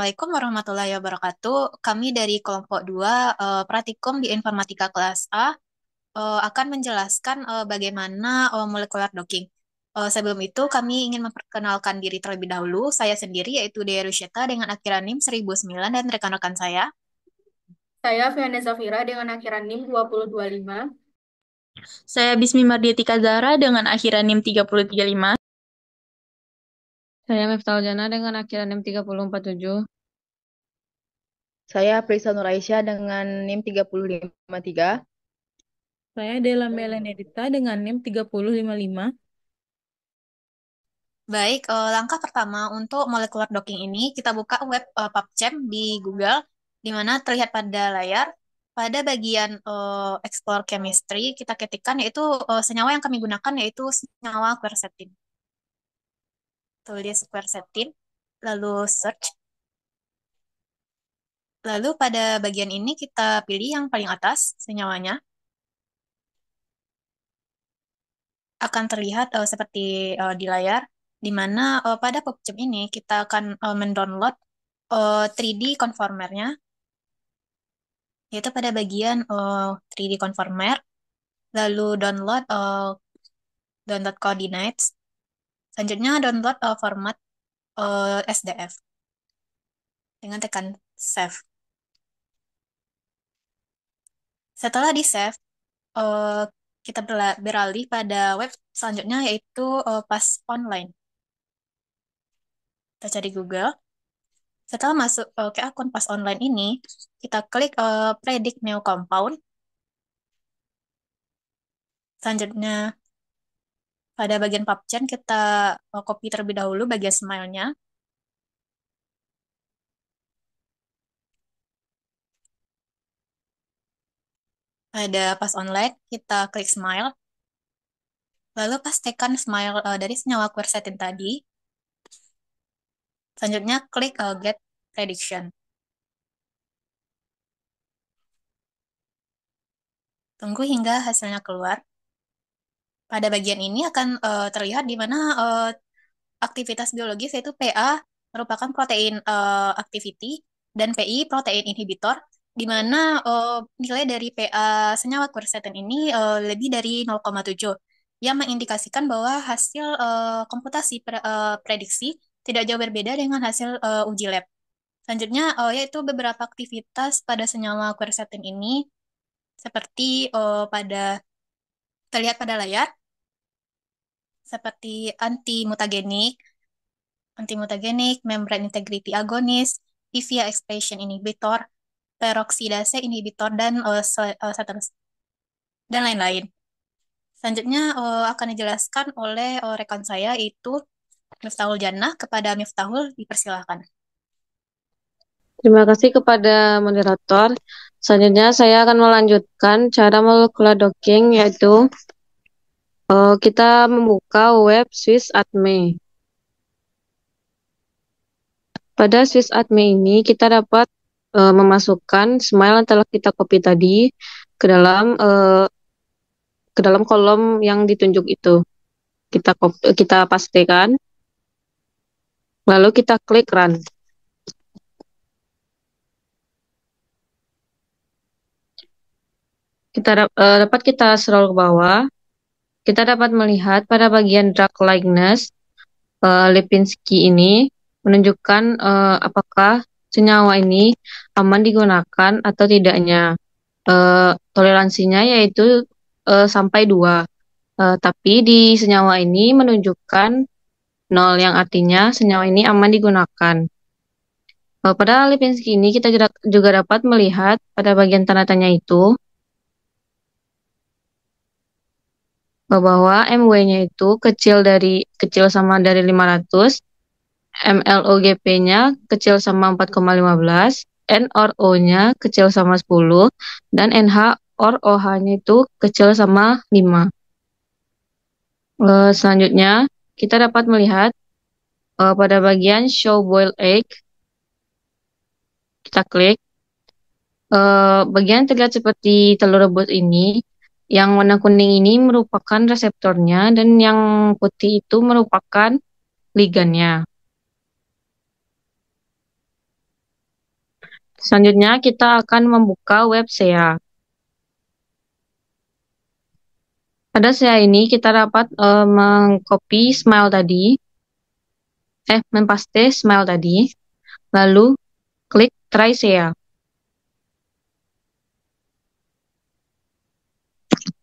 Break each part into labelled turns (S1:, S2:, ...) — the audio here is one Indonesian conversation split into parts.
S1: Assalamualaikum warahmatullahi wabarakatuh. Kami dari kelompok 2 Pratikum di Informatika kelas A akan menjelaskan bagaimana molekular docking. Sebelum itu, kami ingin memperkenalkan diri terlebih dahulu. Saya sendiri yaitu Dea Rusyeta dengan akhiran NIM 1009 dan rekan-rekan saya.
S2: Saya Fiana Zafira dengan akhiran NIM 2025.
S3: Saya Bismi Mardietika Zahra dengan akhiran NIM 3035.
S4: Saya Miftahul Jana dengan akhiran NIM 3047.
S5: Saya Prisa Nur Aisyah dengan NIM 3053.
S6: Saya Della Melenedita dengan NIM 3055.
S1: Baik, langkah pertama untuk molekular docking ini, kita buka web PubChem di Google, di mana terlihat pada layar. Pada bagian Explore Chemistry, kita ketikkan yaitu senyawa yang kami gunakan yaitu senyawa quercetin. Tulis quercetin, lalu search. Lalu pada bagian ini kita pilih yang paling atas senyawanya. Akan terlihat seperti di layar, di mana pada PubChem ini kita akan mendownload 3D conformernya, yaitu pada bagian 3D conformer, lalu download coordinates, selanjutnya download format SDF dengan tekan save. Setelah di save, eh, kita beralih pada web selanjutnya yaitu PAS Online. Kita cari Google. Setelah masuk ke akun PAS Online ini, kita klik Predict New Compound. Selanjutnya, pada bagian PubChem kita copy terlebih dahulu bagian smile-nya. Pada PAS Online, kita klik smile. Lalu pastikan smile dari senyawa quercetin tadi. Selanjutnya, klik Get Prediction. Tunggu hingga hasilnya keluar. Pada bagian ini akan terlihat di mana aktivitas biologis yaitu PA merupakan protein activity dan PI protein inhibitor, di mana nilai dari PA senyawa quercetin ini lebih dari 0,7 yang mengindikasikan bahwa hasil komputasi prediksi tidak jauh berbeda dengan hasil uji lab. Selanjutnya yaitu beberapa aktivitas pada senyawa quercetin ini seperti terlihat pada layar seperti anti-mutagenik, membrane integrity agonis, PIVIA expression inhibitor, peroksidase inhibitor, dan dan lain-lain. Selanjutnya akan dijelaskan oleh rekan saya yaitu Miftahul Jannah. Kepada Miftahul dipersilahkan.
S4: Terima kasih kepada moderator. Selanjutnya saya akan melanjutkan cara molecular docking, yaitu kita membuka web SwissAdme. Pada SwissAdme ini kita dapat memasukkan smile yang telah kita copy tadi ke dalam kolom yang ditunjuk itu. Kita pastikan, lalu kita klik run. Dapat kita scroll ke bawah. Kita dapat melihat pada bagian drug likeness, Lipinski ini menunjukkan apakah senyawa ini aman digunakan atau tidaknya. Toleransinya yaitu sampai 2. Tapi di senyawa ini menunjukkan 0, yang artinya senyawa ini aman digunakan. Pada Lipinski ini kita juga dapat melihat pada bagian tanda tanya itu bahwa MW-nya itu kecil sama dari 500, MLOGP-nya kecil sama 4,15, NRO-nya kecil sama 10, dan NH or OH-nya itu kecil sama 5. Selanjutnya, kita dapat melihat pada bagian Show Boiled Egg, kita klik. Bagian terlihat seperti telur rebus ini, yang warna kuning ini merupakan reseptornya dan yang putih itu merupakan ligannya. Selanjutnya kita akan membuka web SEA. Pada SEA ini kita dapat mengcopy smile tadi, mempaste smile tadi, lalu klik try SEA.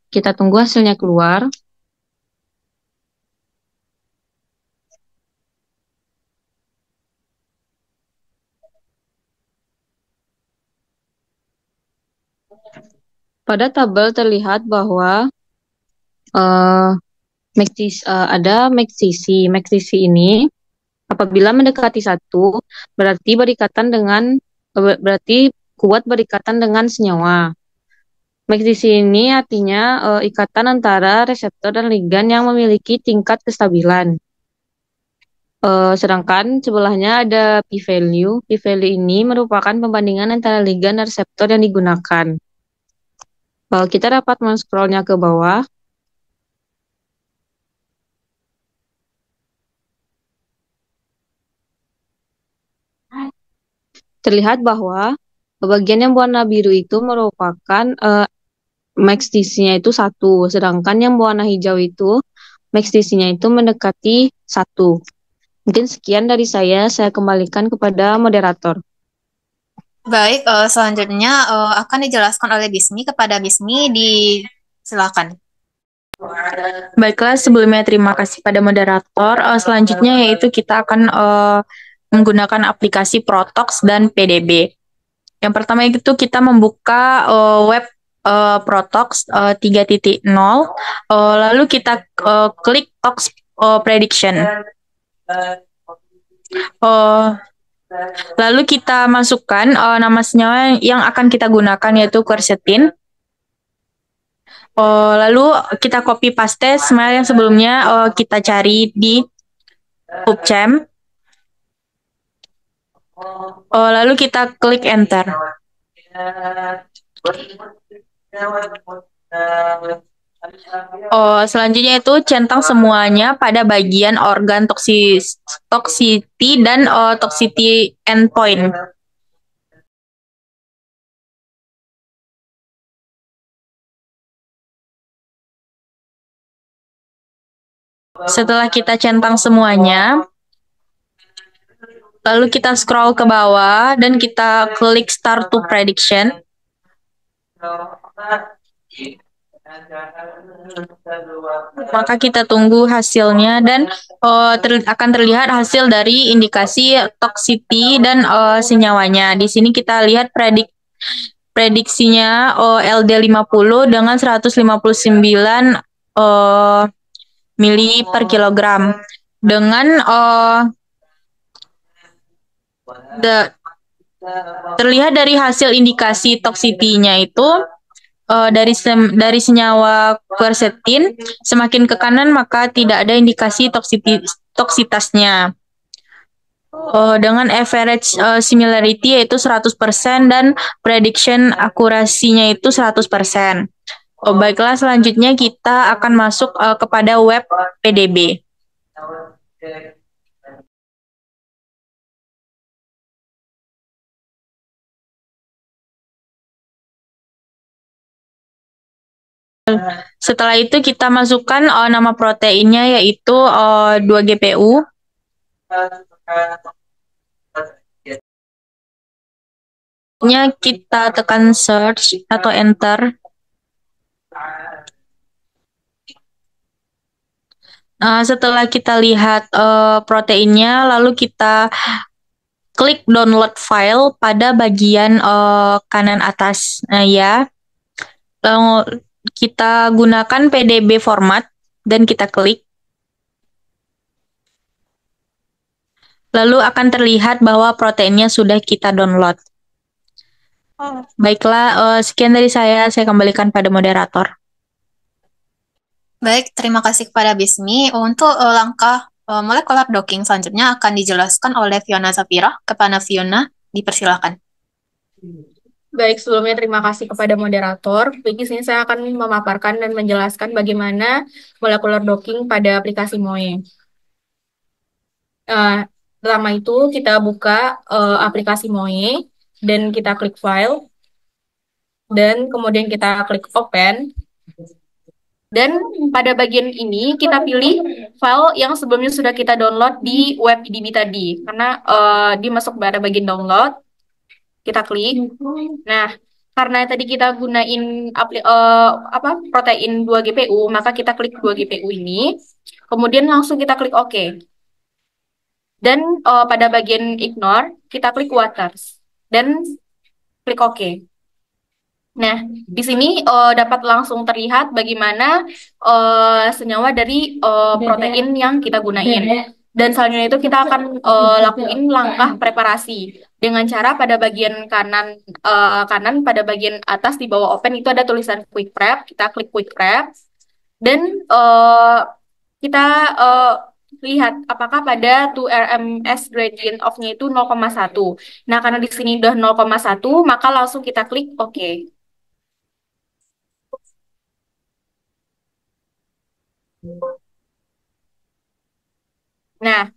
S4: Kita tunggu hasilnya keluar. Pada tabel terlihat bahwa ada max sisi ini apabila mendekati 1 berarti kuat berikatan dengan senyawa. Max sisi ini artinya ikatan antara reseptor dan ligan yang memiliki tingkat kestabilan. Sedangkan sebelahnya ada p-value. P-value ini merupakan pembandingan antara ligan dan reseptor yang digunakan. Kita dapat men-scrollnya ke bawah. Terlihat bahwa bagian yang warna biru itu merupakan max DC-nya itu 1, sedangkan yang warna hijau itu max DC-nya itu mendekati 1. Mungkin sekian dari saya kembalikan kepada moderator.
S1: Baik, selanjutnya akan dijelaskan oleh Bismi. Kepada Bismi, silakan.
S3: Baiklah, sebelumnya terima kasih pada moderator. Selanjutnya yaitu kita akan menggunakan aplikasi Protox dan PDB. Yang pertama itu kita membuka web Protox 3.0, lalu kita klik Tox Prediction. Lalu kita masukkan nama senyawa yang akan kita gunakan yaitu quercetin. Lalu kita copy paste smile yang sebelumnya kita cari di PubChem. Lalu kita klik enter. Selanjutnya itu centang semuanya pada bagian organ toxicity dan toxicity endpoint. Setelah kita centang semuanya, lalu kita scroll ke bawah dan kita klik start to prediction. Maka kita tunggu hasilnya dan akan terlihat hasil dari indikasi toxicity dan senyawanya. Di sini kita lihat prediksinya LD50 dengan 159 mili per kilogram. Dengan terlihat dari hasil indikasi toxicity-nya itu dari senyawa quercetin semakin ke kanan maka tidak ada indikasi toksitasnya. Dengan average similarity yaitu 100% dan prediction akurasinya itu 100%. Baiklah, selanjutnya kita akan masuk kepada web PDB. Setelah itu kita masukkan nama proteinnya yaitu 2-GPU. Kita tekan search atau enter. Setelah kita lihat proteinnya, lalu kita klik download file pada bagian kanan atas. Ya, lalu kita gunakan PDB format dan kita klik. Lalu akan terlihat bahwa proteinnya sudah kita download. Baiklah, sekian dari saya kembalikan pada moderator.
S1: Baik, terima kasih kepada Bismi. Untuk langkah molecular docking selanjutnya akan dijelaskan oleh Fiona Zafira. Kepada Fiona, dipersilakan.
S2: Baik, sebelumnya terima kasih kepada moderator. Di sini saya akan memaparkan dan menjelaskan bagaimana molecular docking pada aplikasi MOE. Pertama itu kita buka aplikasi MOE dan kita klik file, dan kemudian kita klik open. Dan pada bagian ini kita pilih file yang sebelumnya sudah kita download di web IDB tadi. Karena dia masuk pada bagian download, kita klik. Nah, karena tadi kita gunain protein 2 GPU, maka kita klik 2 GPU ini. Kemudian langsung kita klik OK. Dan pada bagian ignore, kita klik waters. Dan klik OK. Nah, di sini dapat langsung terlihat bagaimana senyawa dari protein yang kita gunain. Dan selanjutnya itu kita akan lakuin langkah preparasi dengan cara pada bagian kanan pada bagian atas di bawah open itu ada tulisan quick prep. Kita klik quick prep dan kita lihat apakah pada 2 RMS gradient of-nya itu 0,1. Nah, karena di sini udah 0,1, maka langsung kita klik OK. Nah,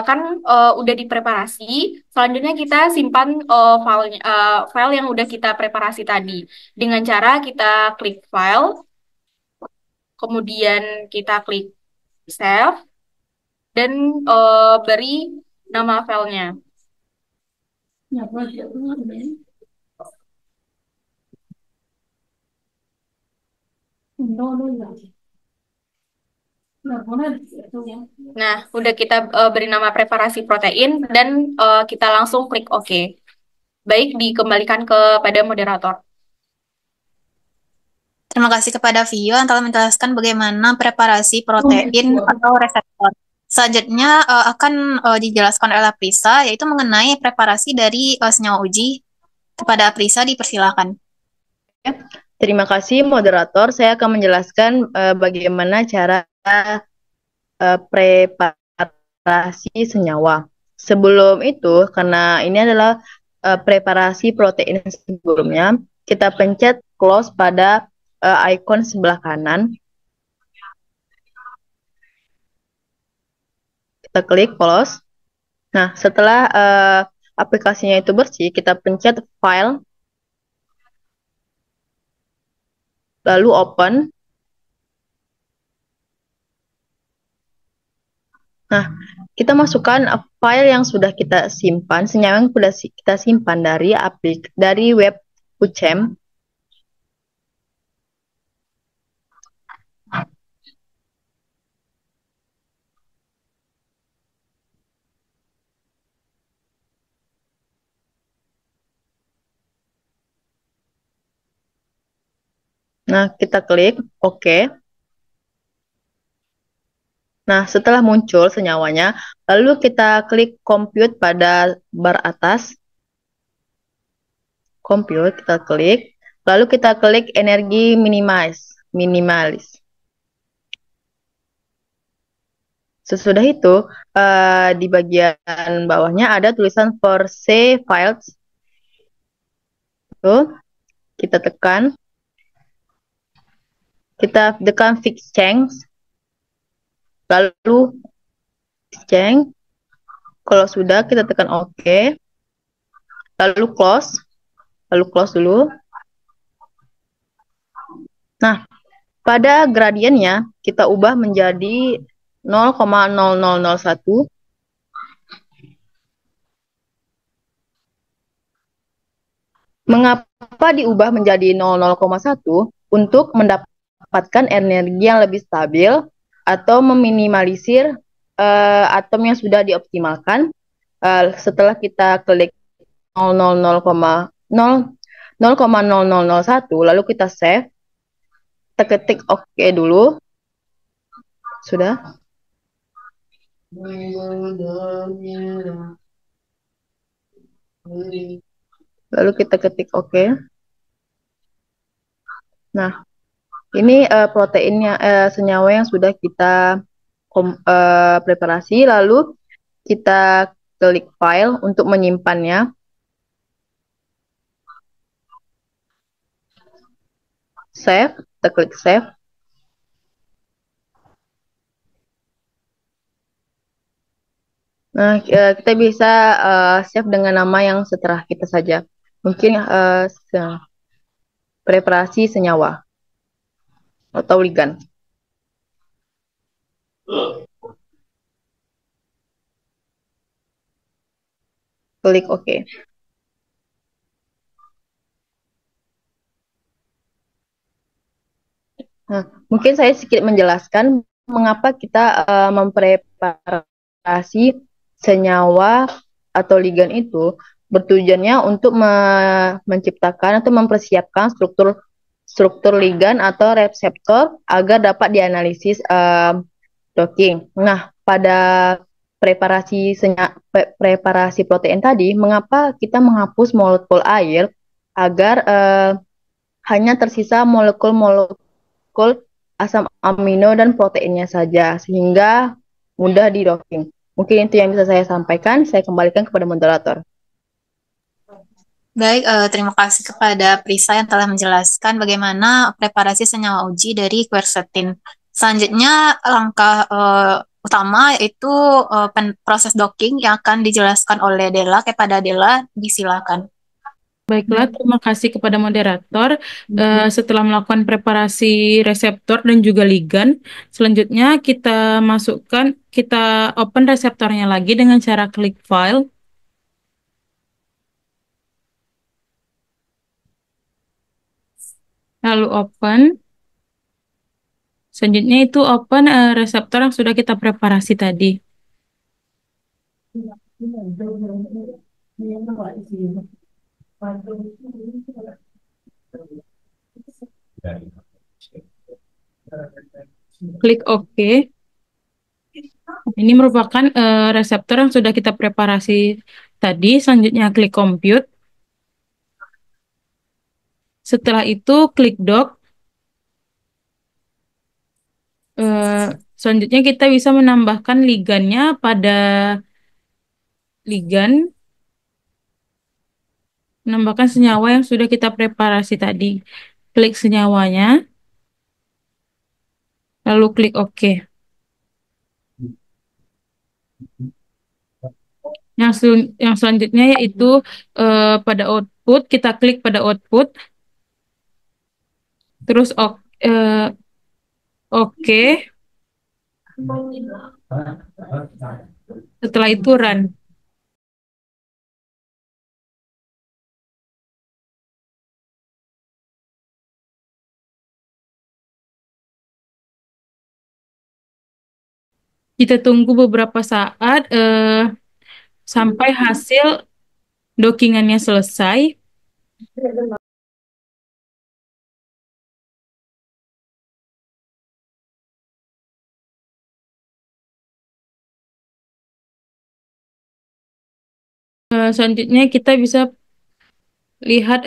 S2: kan udah dipreparasi. Selanjutnya kita simpan file yang udah kita preparasi tadi. Dengan cara kita klik file, kemudian kita klik save, dan beri nama filenya. Nah, udah kita beri nama preparasi protein dan kita langsung klik OK. Baik, dikembalikan kepada moderator.
S1: Terima kasih kepada Vio yang telah menjelaskan bagaimana preparasi protein atau reseptor. Selanjutnya akan dijelaskan oleh Aprisa, yaitu mengenai preparasi dari senyawa uji. Kepada Aprisa, dipersilakan.
S5: Terima kasih moderator. Saya akan menjelaskan bagaimana cara preparasi senyawa. Sebelum itu, karena ini adalah preparasi protein sebelumnya, kita pencet close pada icon sebelah kanan. Kita klik close. Nah, setelah aplikasinya itu bersih, kita pencet file, lalu open. Nah, kita masukkan file yang sudah kita simpan, senyawa yang sudah kita simpan dari web UCM. Nah, kita klik OK. Nah, setelah muncul senyawanya, lalu kita klik compute pada bar atas. Compute, kita klik. Lalu kita klik energi minimalis. Sesudah itu, di bagian bawahnya ada tulisan for save files. Tuh, kita tekan. Kita tekan fix change. Lalu change. Kalau sudah, kita tekan OK. Lalu close. Lalu close dulu. Nah, pada gradiennya kita ubah menjadi 0,0001. Mengapa diubah menjadi 0,1? Untuk mendapatkan energi yang lebih stabil atau meminimalisir atom yang sudah dioptimalkan. Setelah kita klik 0,0001, lalu kita save. Kita ketik OK dulu. Sudah. Lalu kita ketik OK. Nah, ini proteinnya, senyawa yang sudah kita preparasi. Lalu kita klik file untuk menyimpannya. Save, kita klik save. Nah, kita bisa save dengan nama yang setelah kita saja. Mungkin preparasi senyawa atau ligan. Klik OK. Nah, mungkin saya sedikit menjelaskan mengapa kita mempreparasi senyawa atau ligan itu bertujuannya untuk menciptakan atau mempersiapkan struktur ligan atau reseptor agar dapat dianalisis docking. Nah, pada preparasi protein tadi, mengapa kita menghapus molekul air agar hanya tersisa molekul asam amino dan proteinnya saja, sehingga mudah di docking. Mungkin itu yang bisa saya sampaikan. Saya kembalikan kepada moderator.
S1: Baik, terima kasih kepada Prisa yang telah menjelaskan bagaimana preparasi senyawa uji dari quercetin. Selanjutnya, langkah utama yaitu proses docking yang akan dijelaskan oleh Dela. Kepada Dela, disilakan.
S6: Baiklah, terima kasih kepada moderator. Setelah melakukan preparasi reseptor dan juga ligan, selanjutnya kita open reseptornya lagi dengan cara klik file, lalu open. Selanjutnya itu open reseptor yang sudah kita preparasi tadi. Klik OK. Ini merupakan reseptor yang sudah kita preparasi tadi. Selanjutnya klik compute. Setelah itu klik doc. Selanjutnya kita bisa menambahkan ligannya pada ligan, menambahkan senyawa yang sudah kita preparasi tadi. Klik senyawanya, lalu klik OK. Yang selanjutnya yaitu pada output, kita klik pada output, terus OK. Setelah itu run. Kita tunggu beberapa saat sampai hasil dockingannya selesai. Selanjutnya kita bisa lihat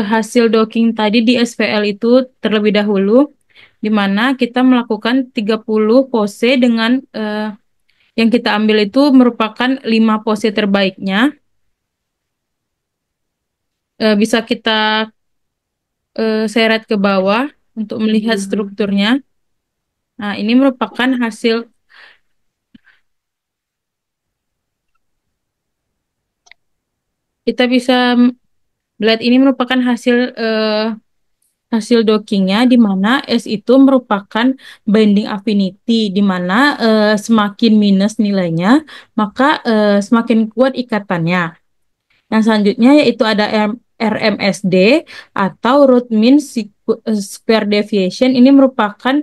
S6: hasil docking tadi di SVL itu terlebih dahulu, di mana kita melakukan 30 pose dengan yang kita ambil itu merupakan 5 pose terbaiknya. Bisa kita seret ke bawah untuk melihat strukturnya. Nah, ini merupakan hasil. Kita bisa melihat ini merupakan hasil dockingnya, di mana S itu merupakan binding affinity, di mana semakin minus nilainya, maka semakin kuat ikatannya. Yang selanjutnya yaitu ada RMSD atau root mean square deviation. Ini merupakan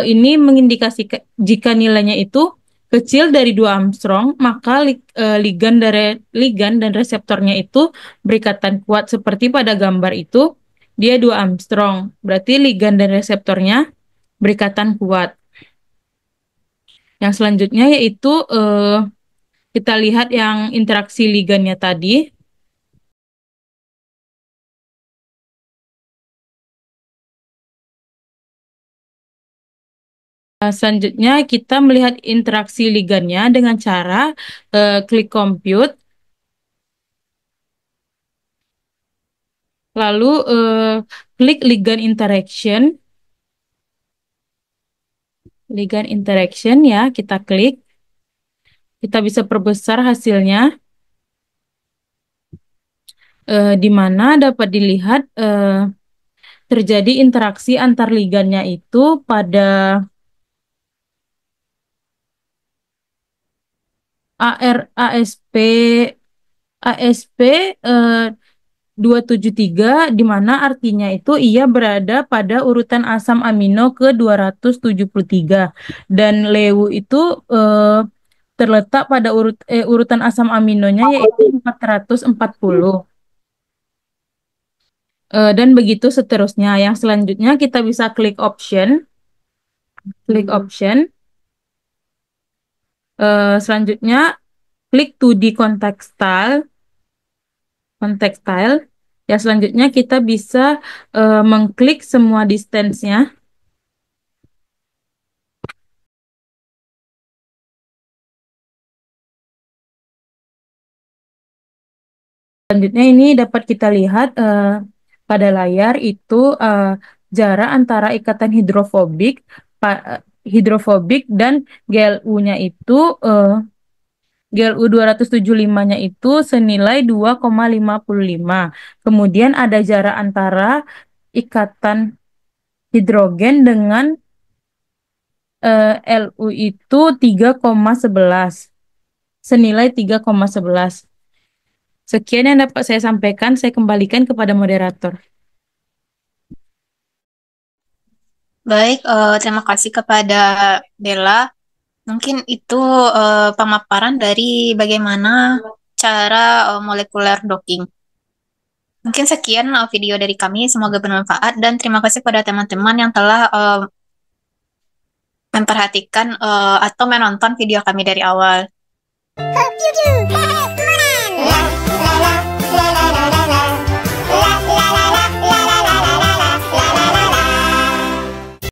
S6: ini mengindikasikan jika nilainya itu kecil dari 2 Armstrong, maka ligan dan reseptornya itu berikatan kuat. Seperti pada gambar itu, dia 2 Armstrong. Berarti ligan dan reseptornya berikatan kuat. Yang selanjutnya yaitu kita lihat yang interaksi ligannya tadi. Selanjutnya kita melihat interaksi ligannya dengan cara klik compute, lalu klik ligan interaction ya, kita klik. kita bisa perbesar hasilnya, di mana dapat dilihat terjadi interaksi antar ligannya itu pada ASP eh, 273, di mana artinya itu ia berada pada urutan asam amino ke 273 dan leu itu terletak pada urutan asam aminonya yaitu 440. Dan begitu seterusnya. Yang selanjutnya kita bisa klik option. Selanjutnya klik 2D contact style. Ya, selanjutnya kita bisa mengklik semua distance-nya. Selanjutnya ini dapat kita lihat pada layar itu jarak antara ikatan hidrofobik dan GLU-nya itu GLU 275-nya itu senilai 2,55. Kemudian ada jarak antara ikatan hidrogen dengan LU itu 3,11. Senilai 3,11. Sekian yang dapat saya sampaikan, saya kembalikan kepada moderator.
S1: Baik, terima kasih kepada Dela. Mungkin itu pemaparan dari bagaimana cara molekuler docking. Mungkin sekian video dari kami, semoga bermanfaat dan terima kasih kepada teman-teman yang telah memperhatikan atau menonton video kami dari awal.